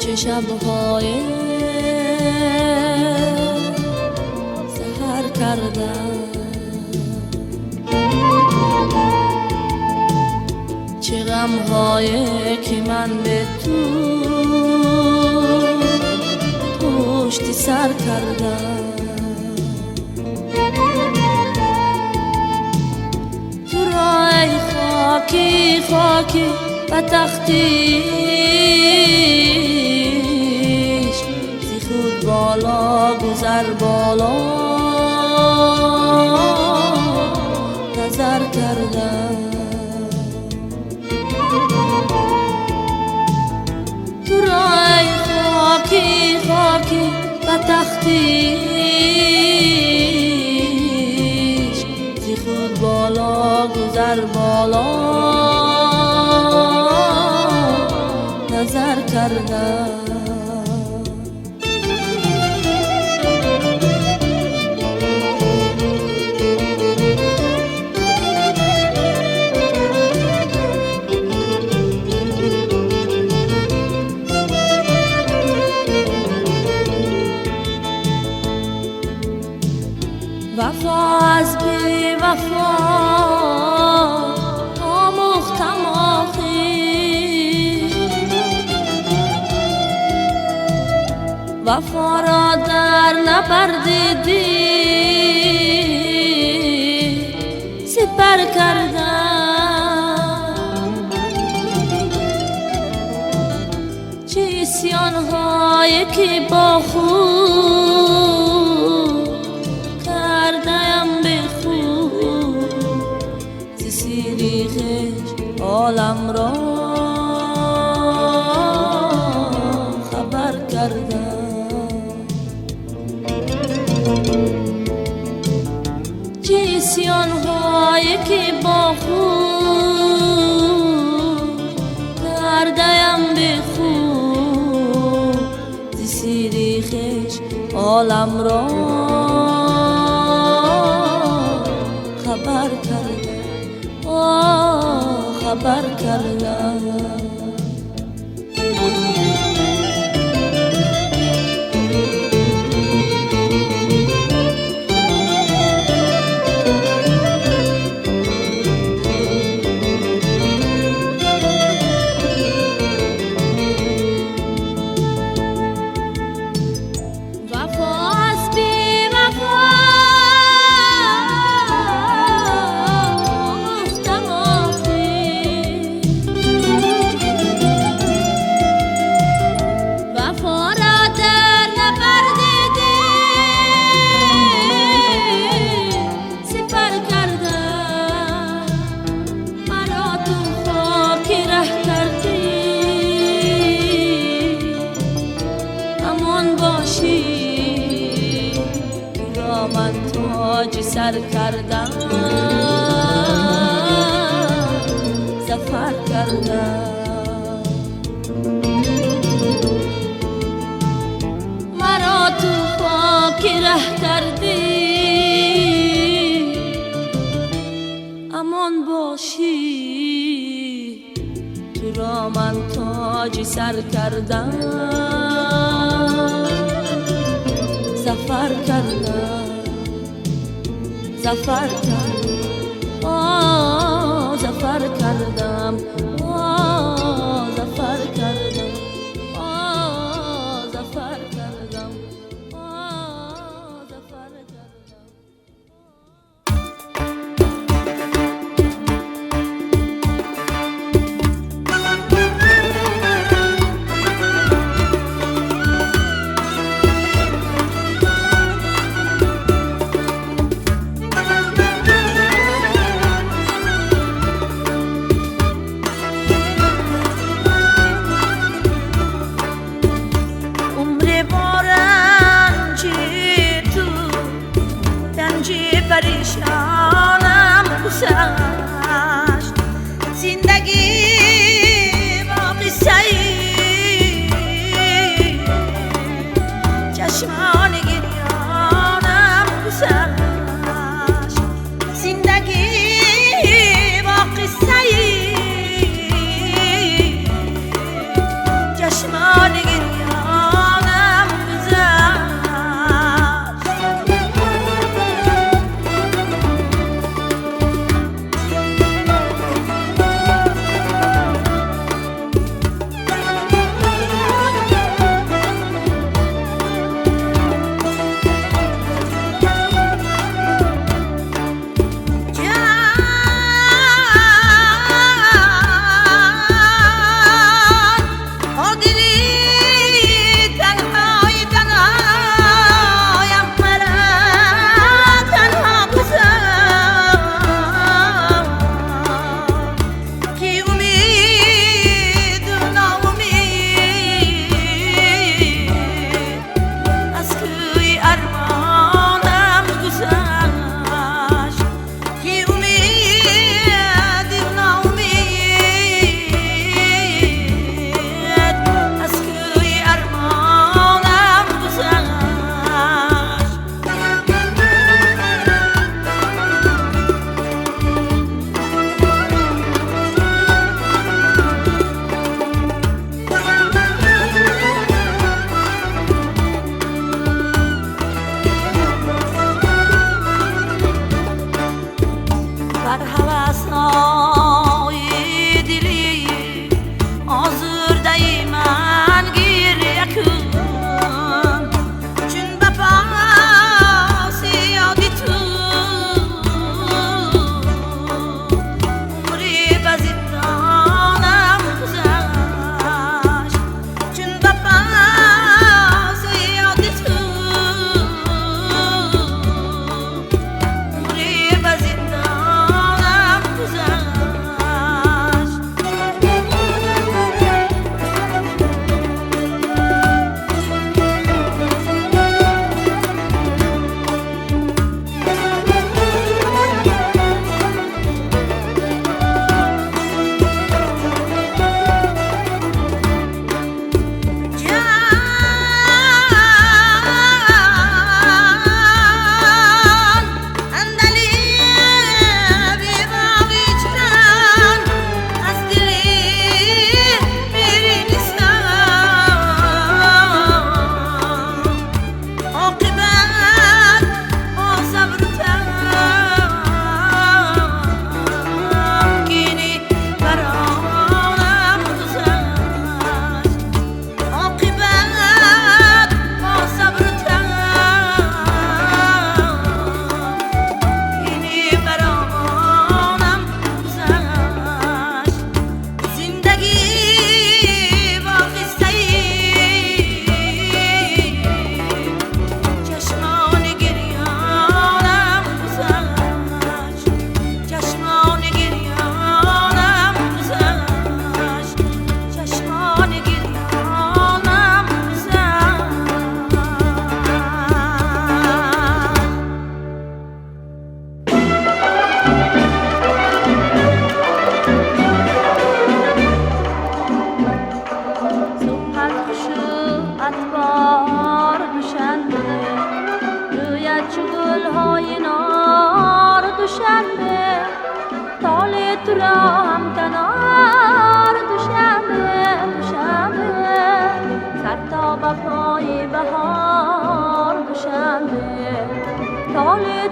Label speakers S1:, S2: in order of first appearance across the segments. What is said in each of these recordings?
S1: چه شب‌های سحر کردم، چه غم‌های که من به تو پشت سر کردم. تو را ای خاکی خاکی و تختیش زی خود بالا گذر بالا نظر کردم. تو را ای خاکی خاکی و تختیش زی خود بالا گذر بالا نظر کردم. وفا از بی وفا آموختم آخی، وفا را در نبردیدی سپر کردم. چه عصیان‌هایی که با خود کردم به خود ز سیری خشم عالم را خبر کردم. چه عصیان‌هایی که با خود کردم کردم به خوب زی سیری خش عالم را خبر کردم، خبر کردم. من تاج سر کردم، ظفر کردم. مرا تو خاک ره کردی، امان باشی تو را من تاج سر کردم، ظفر کردم، ظفر کردم، ظفر کردم، ظفر کردم، ظفر کردم، ظفر کردم.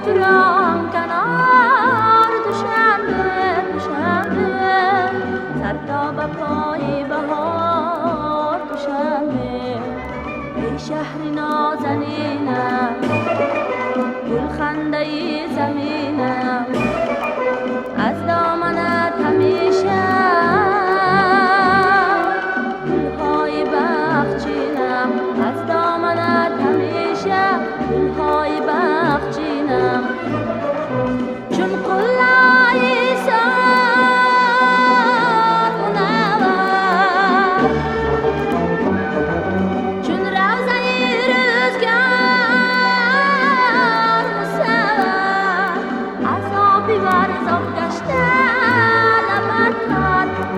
S1: تو رام کنار دوشنبه سر تا به پای بهار دوشنبه ای شهر نازنینم گلخنده ای زمینم از دامنت همیشه گلهای بخچینم از دامنت همیشه گلهای بخچینم چون قلعه سار منور چون روزه روزگار مصور عذابی ورزم گشته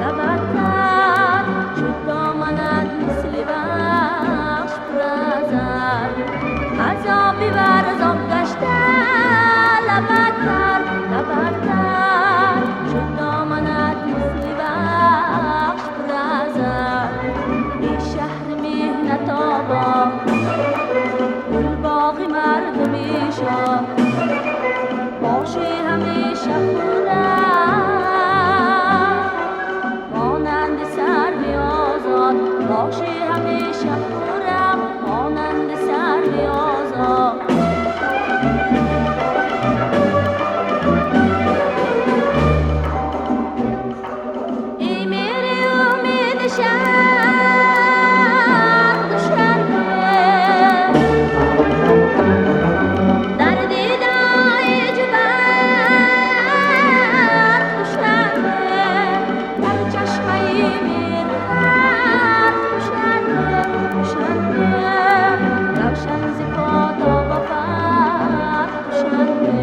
S1: لبتر شد دامنت مثل بخش پرزر عذابی ورزم گشته لبتر شد دامنت مثل بخش پرزر ای شهر مهنت آباد گل باغی مردمی شاد باشی همیشه خورم مانند سروی آزاد باشی همیشه خورم مانند سروی آزاد ای میری امید شب دوشنبه در دیدای جبر دوشنبه در چشمه میرهر دوشنبه روشن زیبا تا بفر دوشنبه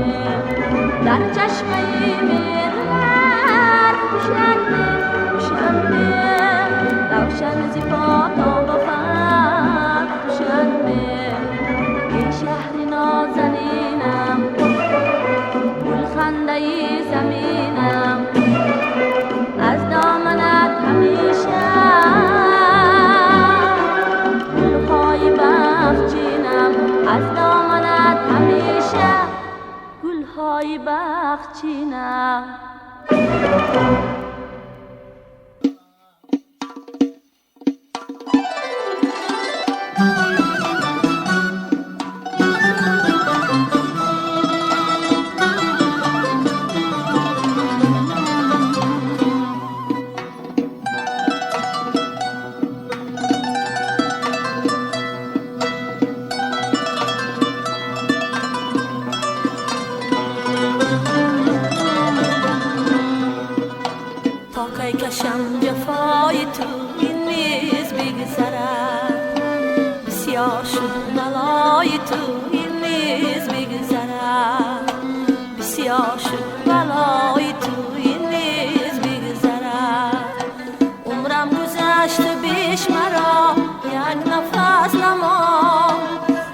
S1: در چشمه میرهر دوشنبه روشن زیبا تا بفر دوشنبه ای شهر نازنینم گلخنده ای زمینم از دامنت همیشه گلهای بخچینم از دامنت همیشه گلهای بخچینم تا کی کشم جفای تو این نیز بگذرد بسیار شد بلای تو این نیز بگذرد بسیار شد بلای تو این نیز بگذرد عمرم گذشت بیش مرا یک نفس نماند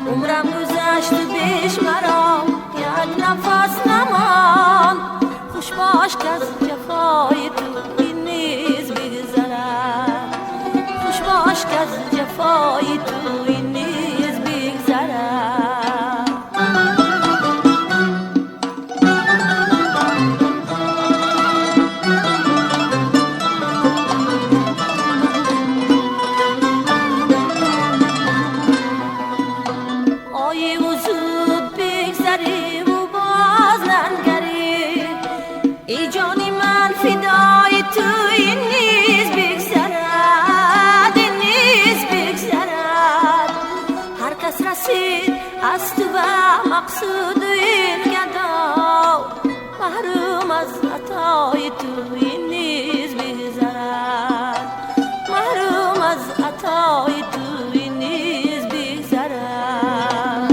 S1: عمرم گذشت بیش مرا یک نفس نماند خوش باش که از جفای تو این نیز بگذرد خوش باش که از جفای تو این نیز بگذرد آیی و زود بگذری و باز ننگری ای جانی من فدای تو این نیز بگذرد این نیز بگذرد هر کس رسید از تو به مقصود این گدا محروم از عطای تو این نیز بگذرد محروم از عطای تو این نیز بگذرد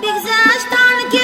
S1: بگذشتن که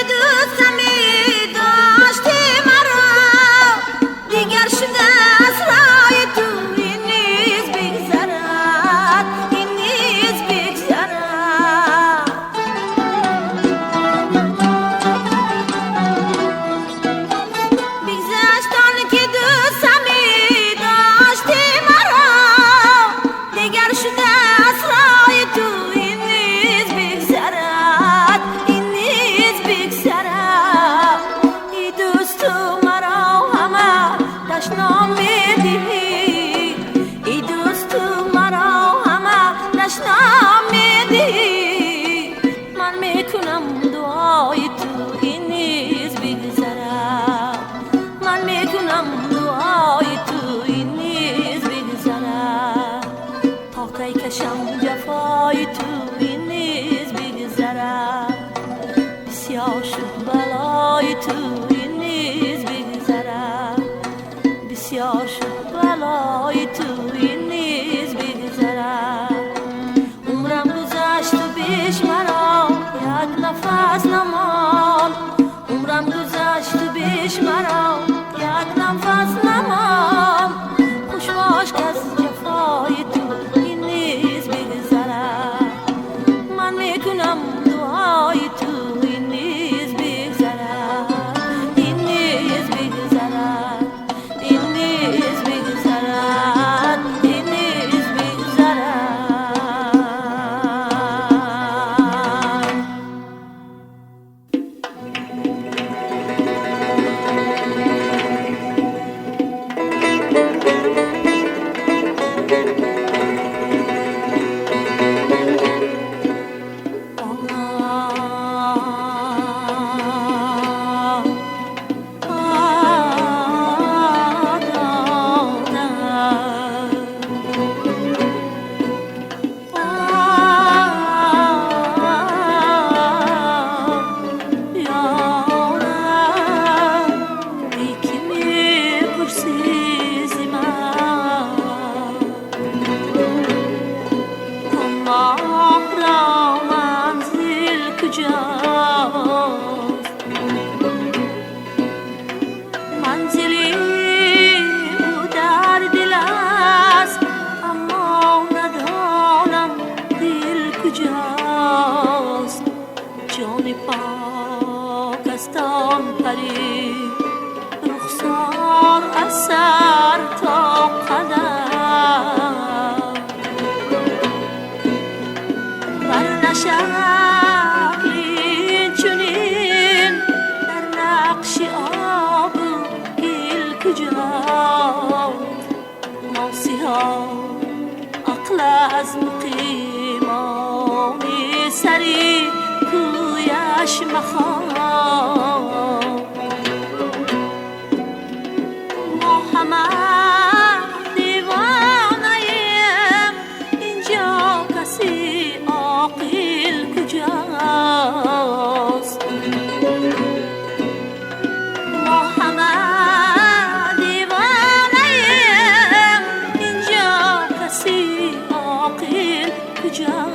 S1: بسیار شد بلای تو این نیز بگذرد، بسیار شد بلای تو این نیز بگذرد. عمرم گذشت و بیش مرا یک نفس نماند، عمرم گذشت و بیش مرا یک نفس نماند. خوش باش که از جفای تو این نیز بگذرد، من میکنم دعای تو این نیز بگذرد، این نیز بگذرد، این نیز بگذرد، این نیز بگذرد. منزلی او در دل است اما ندانم دل کجاست. جان پاک است آن پری رخسار از سر تا قدم، بر نشکلی چنین در نقش آب گل کجاست. ناسیها عقل از مقیمان سری کویش مخواه. ما همه دیوانه‌ایم اینجا کسی عاقل کجاست. ما همه دیوانه‌ایم اینجا کسی عاقل کجاست.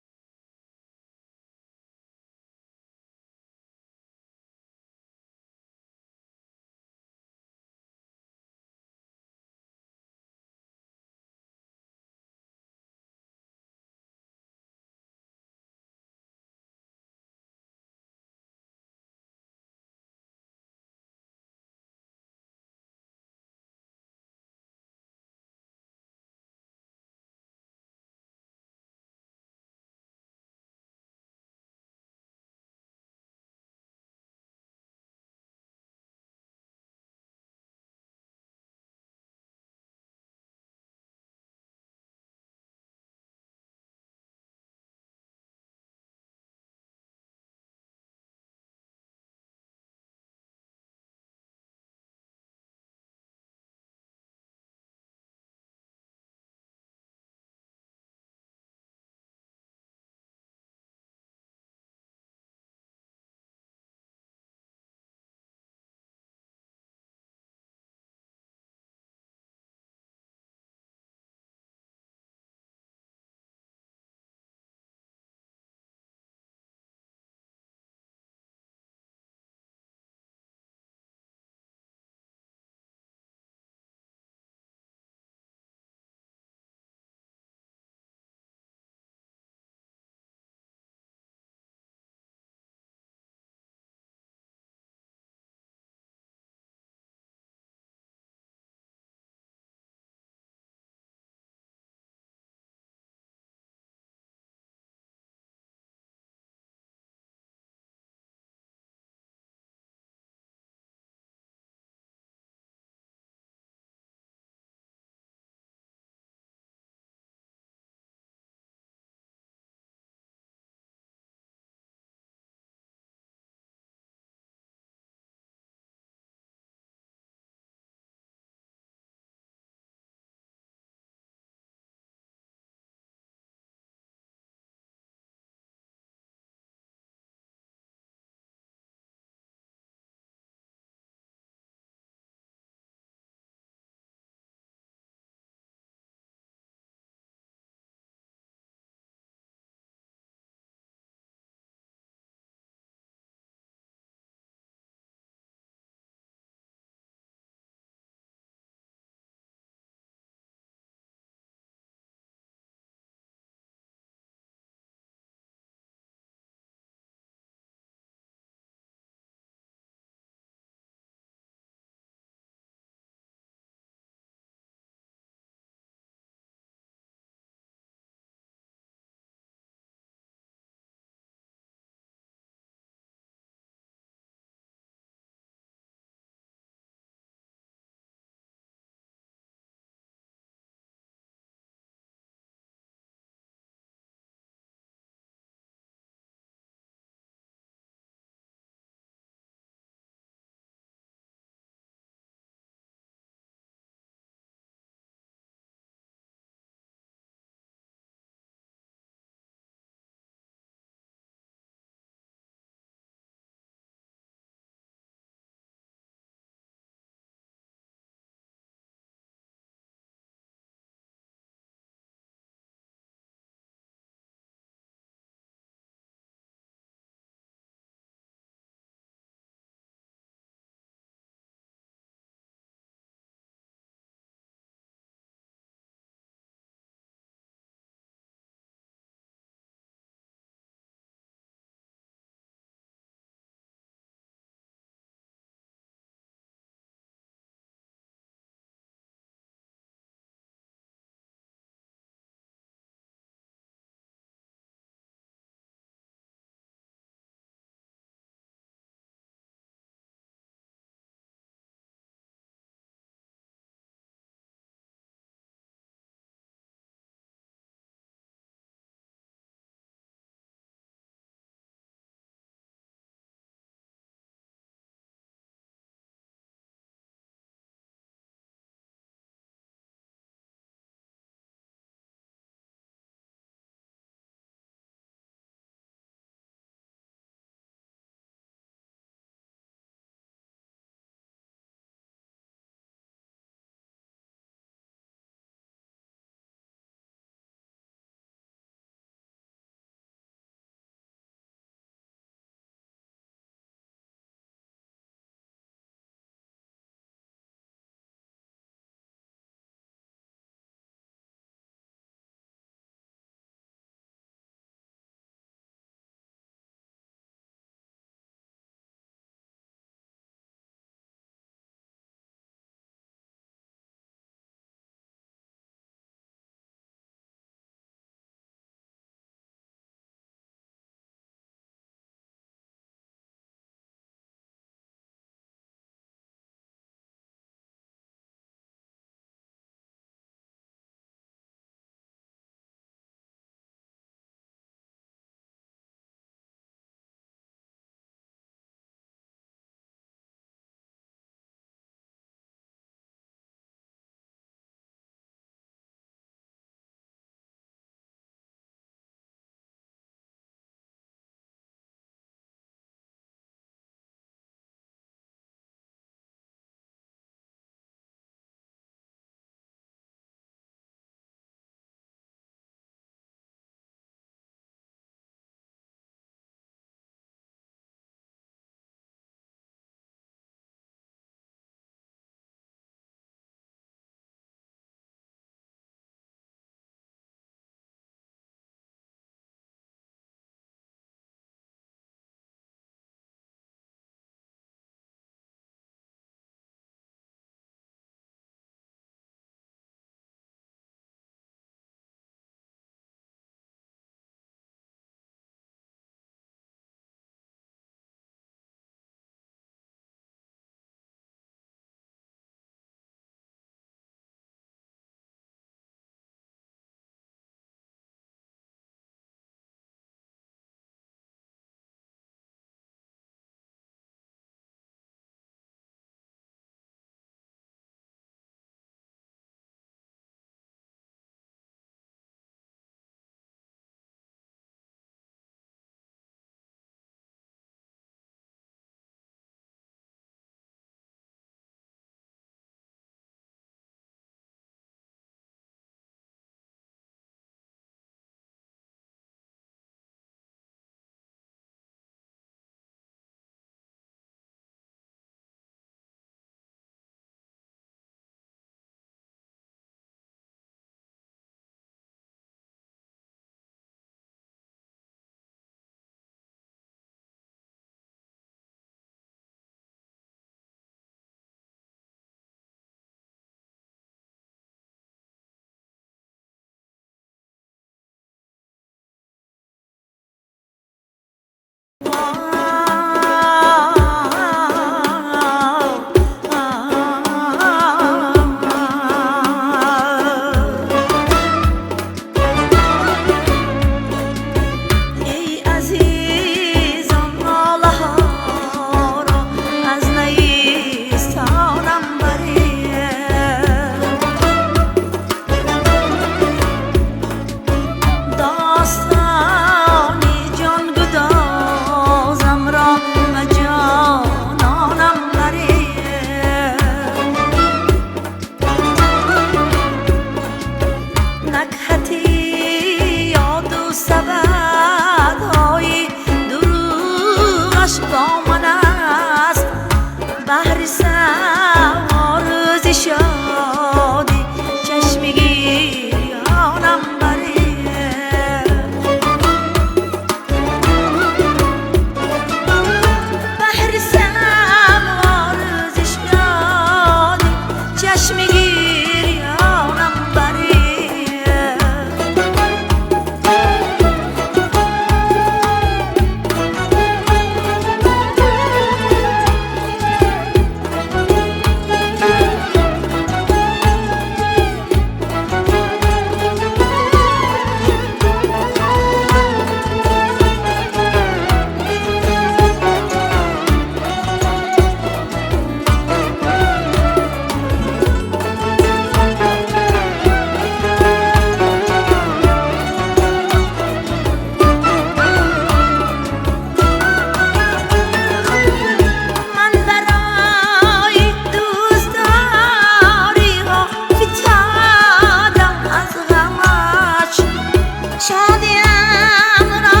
S2: شادیم را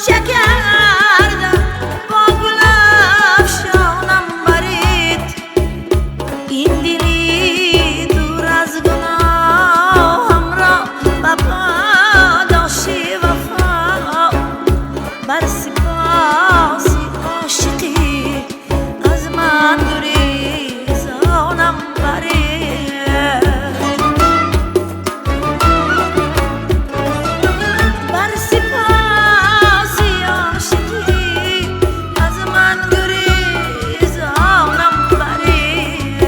S2: چه کردم با گل افشانم برید این دلی دور از گناهم را و پاداشی وفا بر سپاسی عاشقی از من گریزانم برید بر سپاسی عاشقی از من گریزانم برید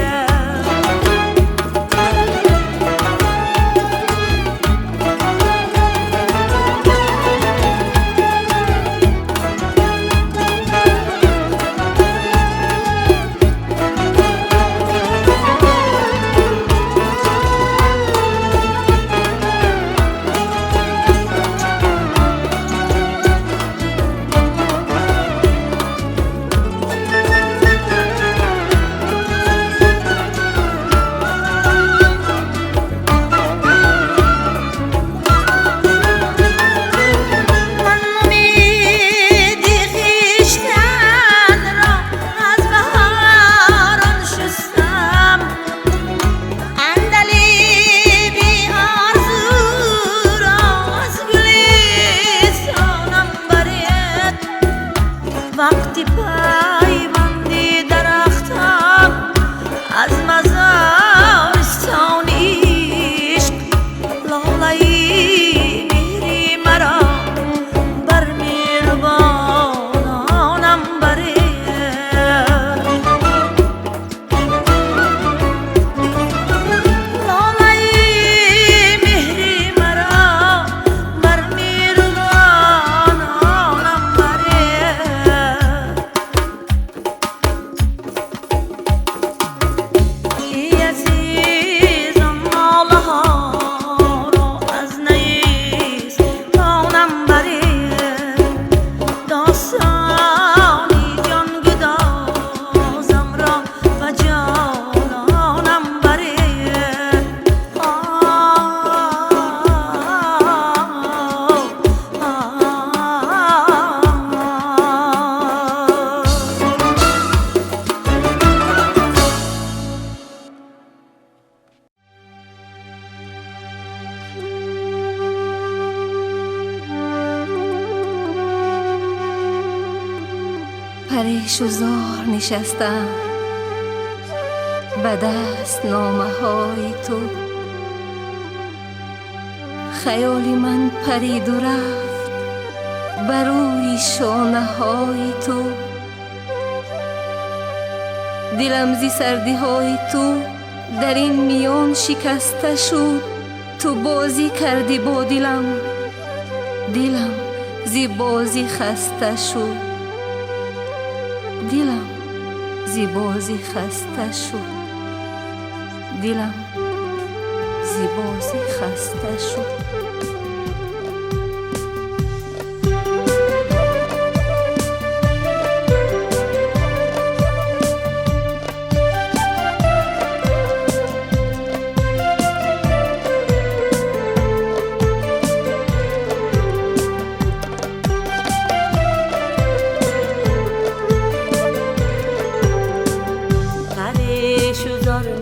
S2: وقتی پیوندی درختم از مزارستان عشق لالایی میری مرا بر مهربانانم برید لالایی میری مرا بر مهربانانم برید ای عزیزم ناله ها را از نیستانم برید داستانی جان گدازم را و جانانم برید
S3: پریش و زار نشستم به دست نامه های تو خیال من پرید و رفت بر روی شانه های تو دلم زی سردی های تو در این میان شکسته شد تو بازی کردی با دلم دلم زی بازی خسته شد دلم زی بازی خسته شد دلم زی بازی خسته شد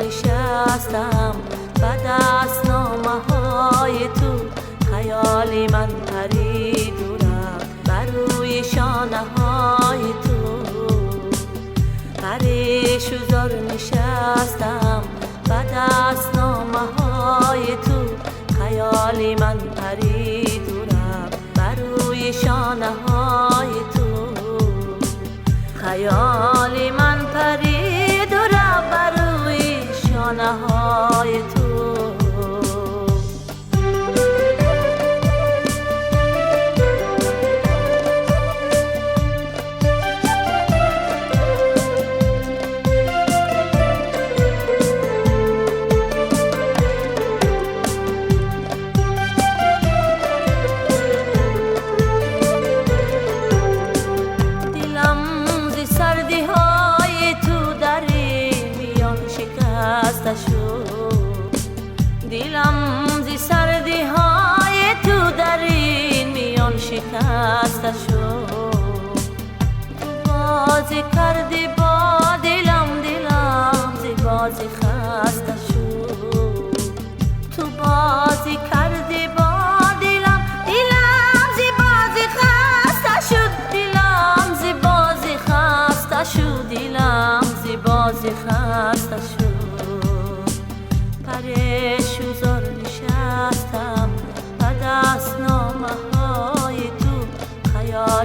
S2: نشستم به دست نامه های تو خیال من پرید و رفت بر روی شانه های تو پریش و زار نشستم به دست نامه های تو خیال من پرید و رفت بر روی شانه های تو خیال من پرید و رفت بر روی شانه های تو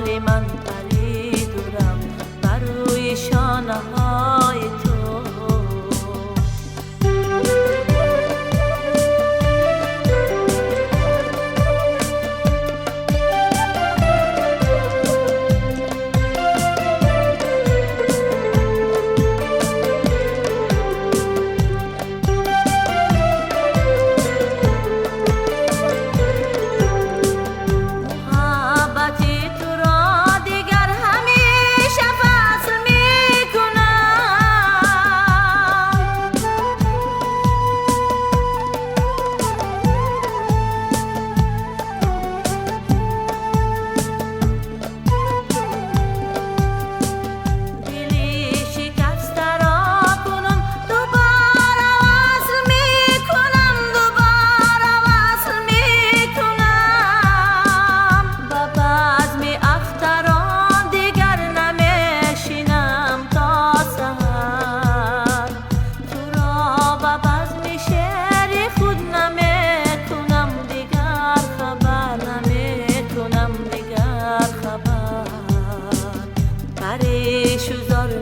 S2: خیال من پریدم بر روی شانه های تو.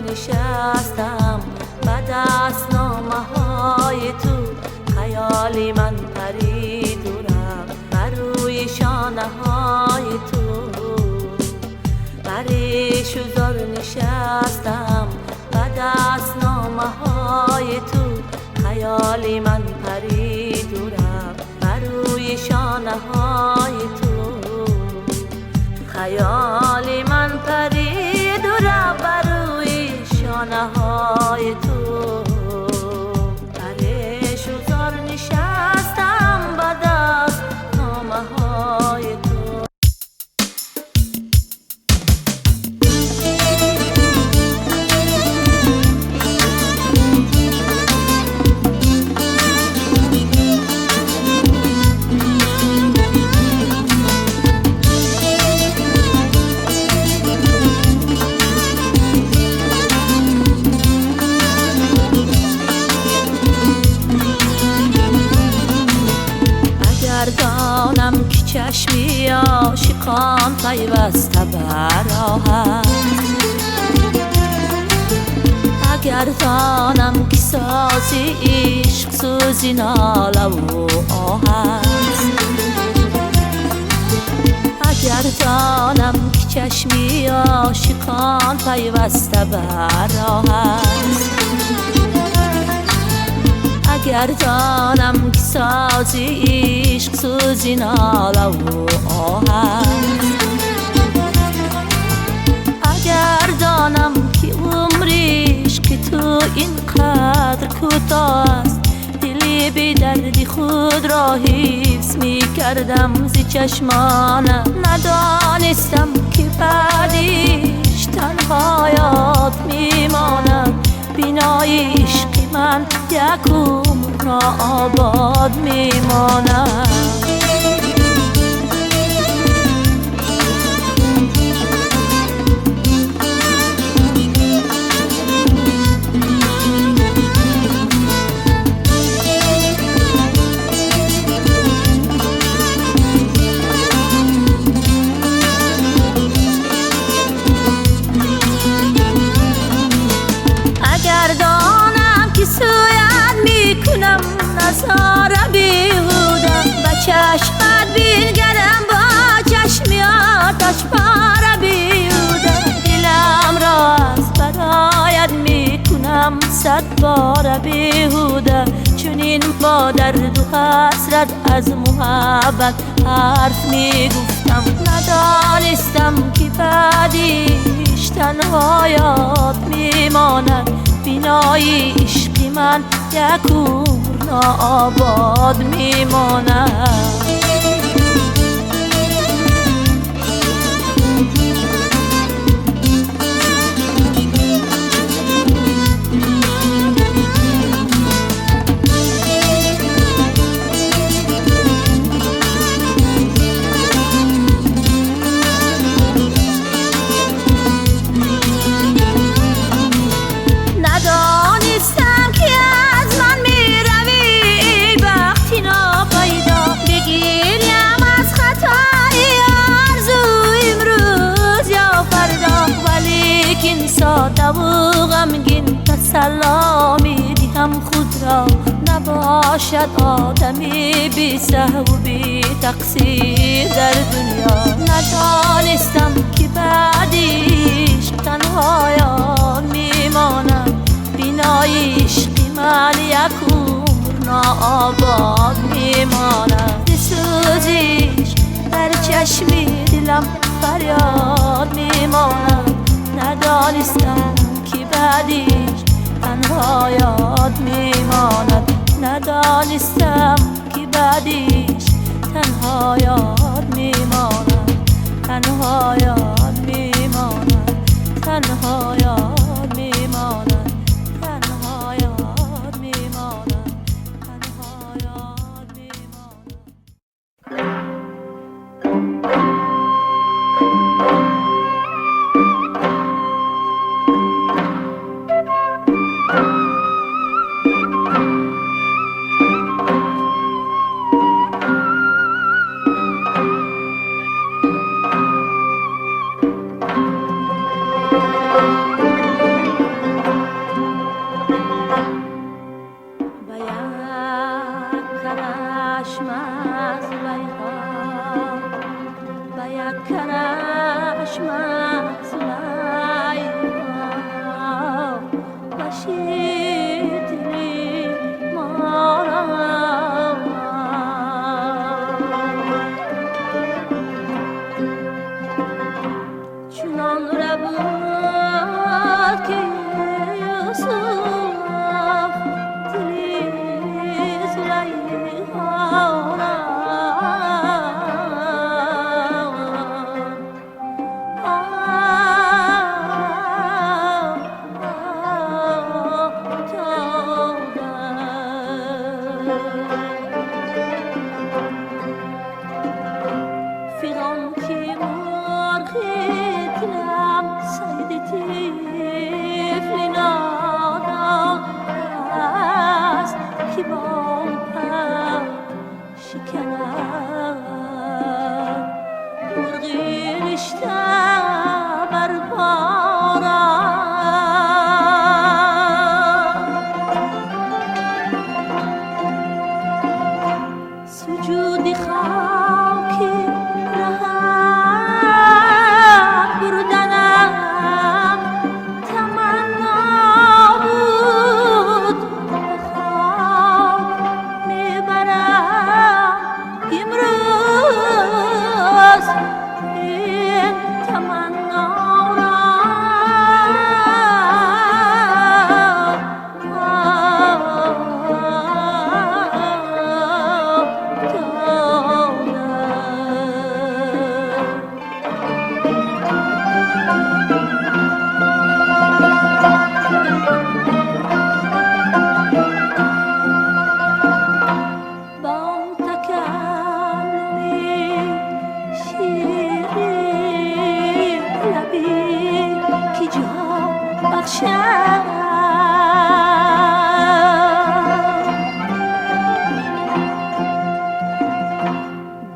S2: نشستم و دستنامه های تو خیالی من پرید و رفت بر روی شانه های تو. پریش و زار نشستم و دستنامه های تو خیالی من پرید و رفت بر روی شانه های تو. خیالی من پرید و رفت بر روی شانه های تو. پریش و زار نشستم و دستنامه های تو. دانم که چشمی عاشقان پیوسته بر راه است. اگر دانم که سازی عشق سوزی ناله و آه است. اگر دانم که چشمی عاشقان پیوسته بر راه است. اگر دانم که سازی عشق سوزی ناله و آه است. اگر دانم که عمر عشق تو اینقدر کوتاه است. دلی بی دردی خود را حفظ می کردم زی چشمانم. ندانستم که بعدش تنها یاد می ماند. بینای عشق من یک عمر ناآباد می ماند. اگر دانم که سویت میکنم نظاره بیهوده. با چشمت بینگرم با چشمی آتش پاره بیهوده. دلم را از برایت میکنم 100 بار بیهوده. چونین با درد و حسرت از محبت حرف میگفتم. ندانستم که بعدش تنها یاد میماند. بینای عشق من یک عمر ناآباد میماند. ندانستم که از من میروی وقتی ناپیدا. بگی تسلا میدیم خود را، نباشد آدمی بی سهو و بی تقصیر در دنیا. ندانستم که بعدیش تنها یاد میماند، بینای عشقی من یک عمر ناآباد میماند. سوزیش در چشمی دلم فریاد میماند، ندانستم که بعدیش تنها یاد میماند. ندانستم که بعدیش تنها یاد میماند، تنها یاد میماند، تنها یاد میماند، تنها یاد میماند، تنها یاد میماند.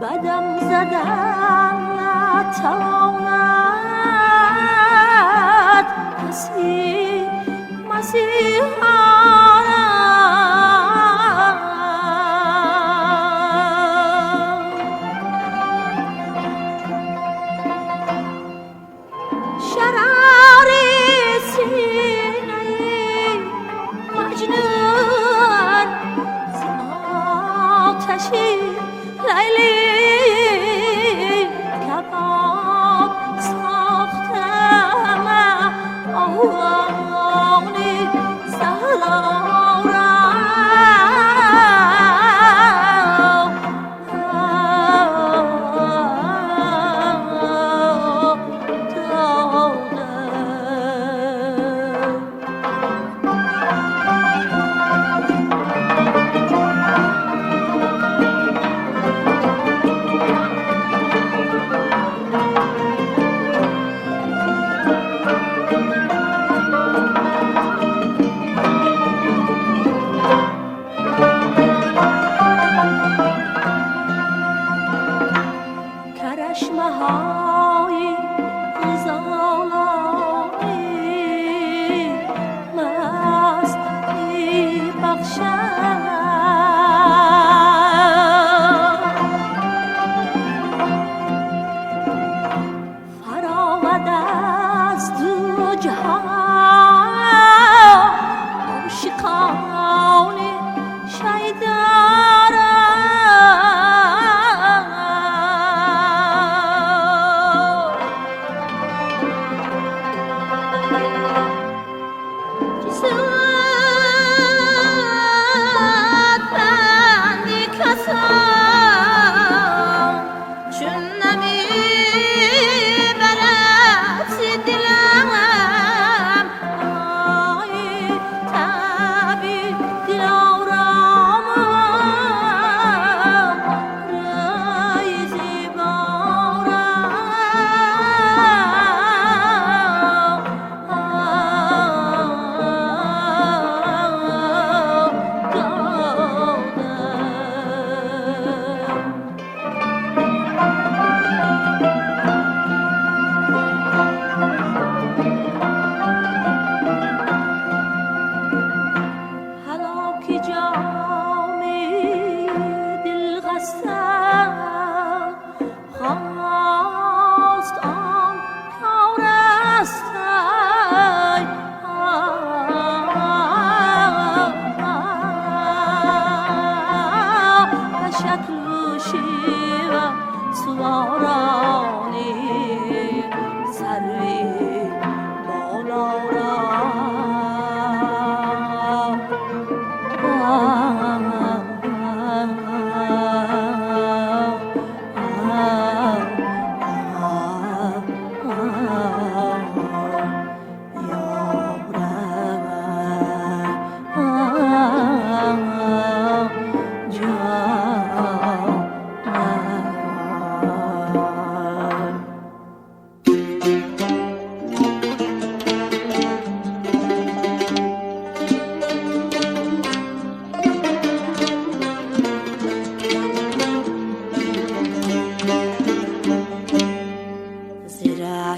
S2: بدم زدن نتواند کسی مسیحا شراری سینه مجنون ز آتشی لیلی کباب ساختم آهوانی سهرا را کرشمه‌های غزالانی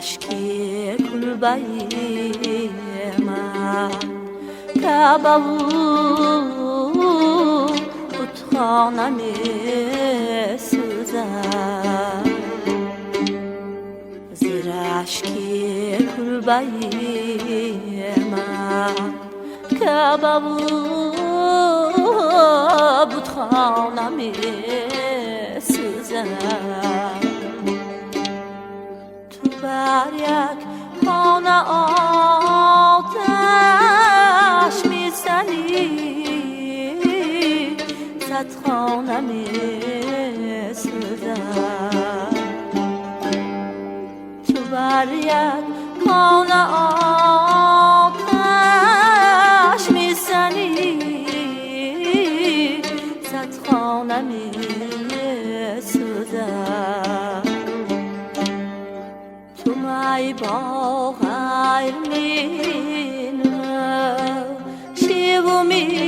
S2: اشکی کلبهی من کعبه بتخانه می سوزد زیر اشکی کلبهی من کعبه بتخانه می سوزد تو بر یک خانه آتش میزنی صد خانه میسوزد تو بر یک خانه آتش میزنی صد خانه میسوزد تو مای با غیر مینم شیو میگردم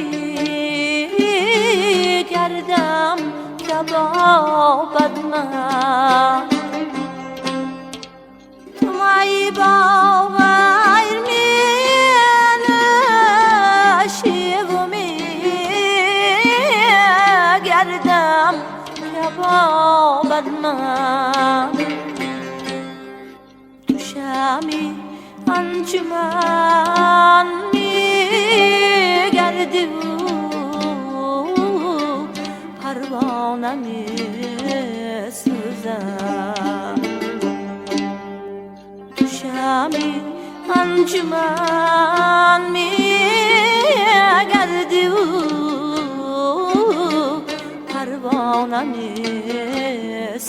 S2: کبابت من تو مای با غیر مینم شیو میگردم کبابت من شمی انجمن میگردی و پروانه میسوزد تو شمی انجمن میگردی و پروانه میسوزد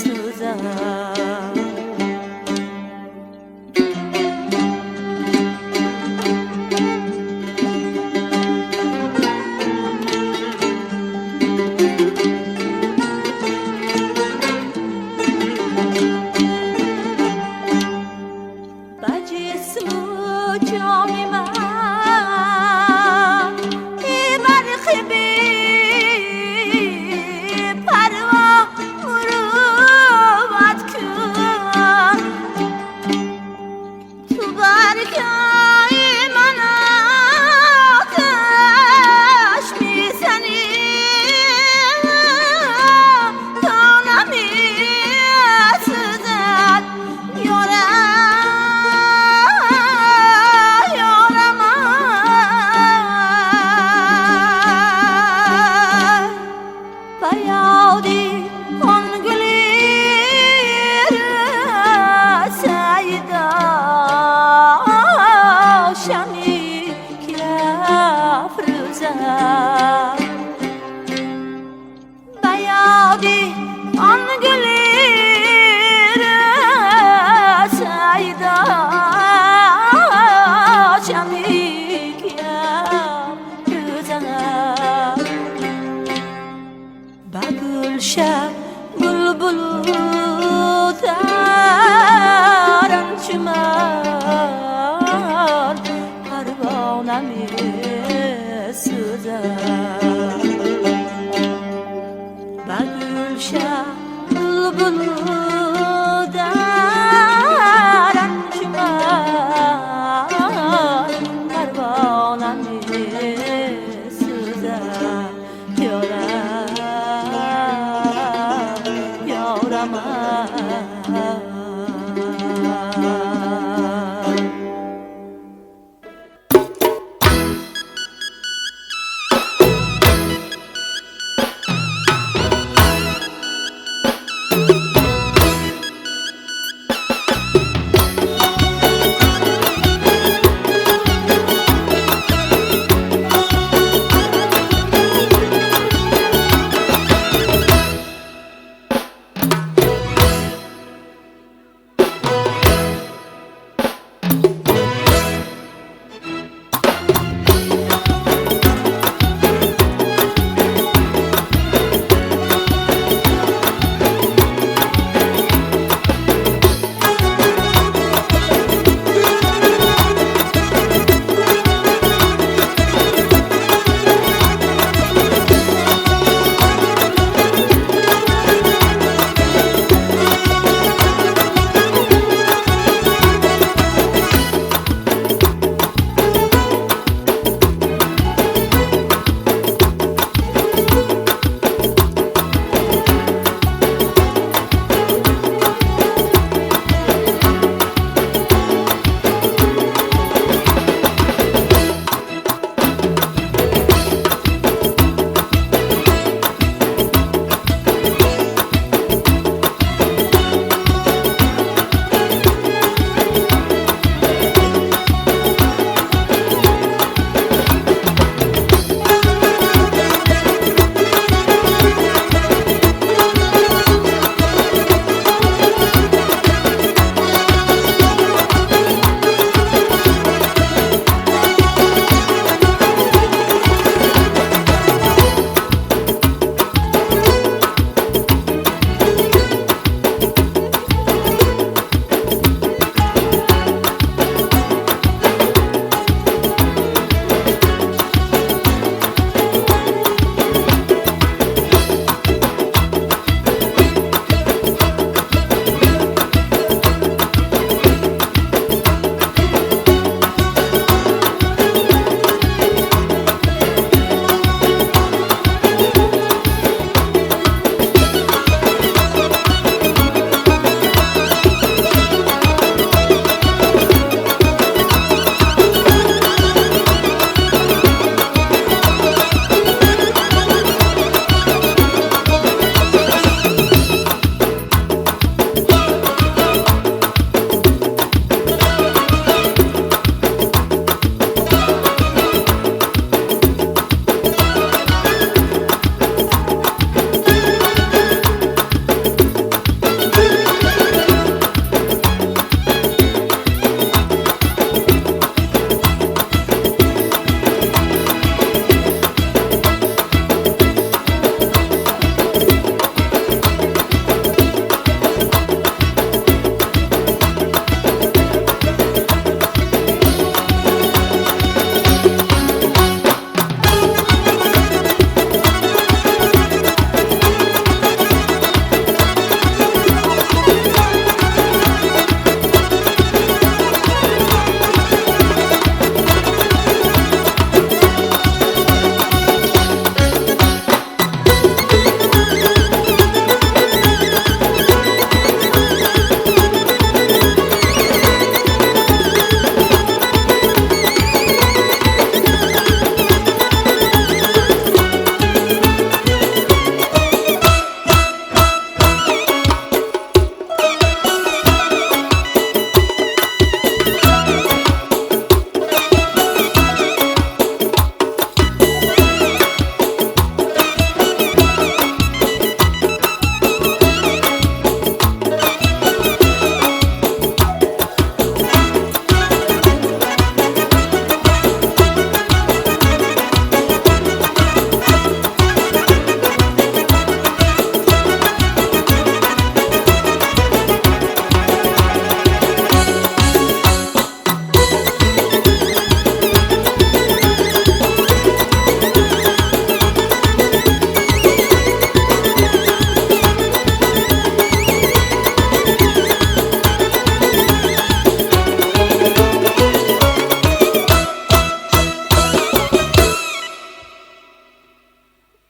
S2: شب بلبلو در انجمن پروانه میسوزد به گلشن بلبلو در انجمن پروانه میسوزد یارم